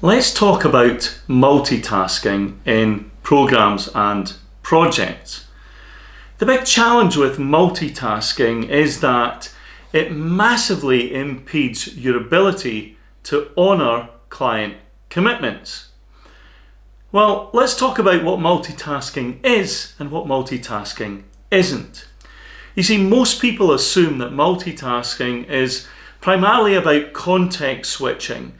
Let's talk about multitasking in programs and projects. The big challenge with multitasking is that it massively impedes your ability to honour client commitments. Well, let's talk about what multitasking is and what multitasking isn't. You see, most people assume that multitasking is primarily about context switching,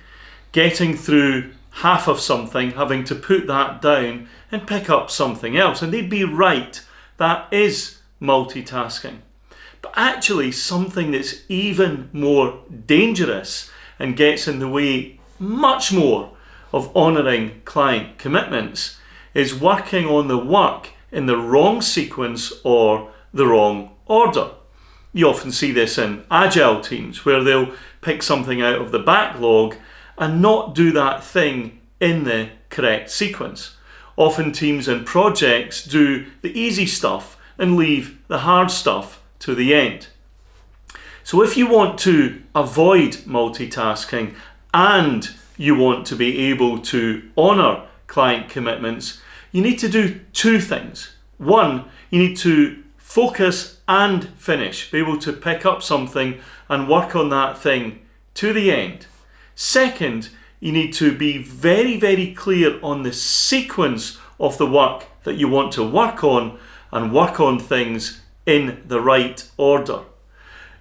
getting through half of something, having to put that down and pick up something else. And they'd be right, that is multitasking. But actually, something that's even more dangerous and gets in the way much more of honouring client commitments is working on the work in the wrong sequence or the wrong order. You often see this in agile teams where they'll pick something out of the backlog and not do that thing in the correct sequence. Often teams and projects do the easy stuff and leave the hard stuff to the end. So if you want to avoid multitasking and you want to be able to honour client commitments, you need to do two things. One, you need to focus and finish, be able to pick up something and work on that thing to the end. Second, you need to be very, very clear on the sequence of the work that you want to work on and work on things in the right order.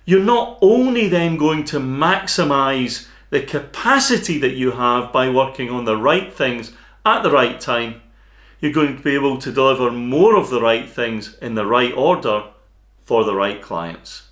You're not only then going to maximize the capacity that you have by working on the right things at the right time, you're going to be able to deliver more of the right things in the right order for the right clients.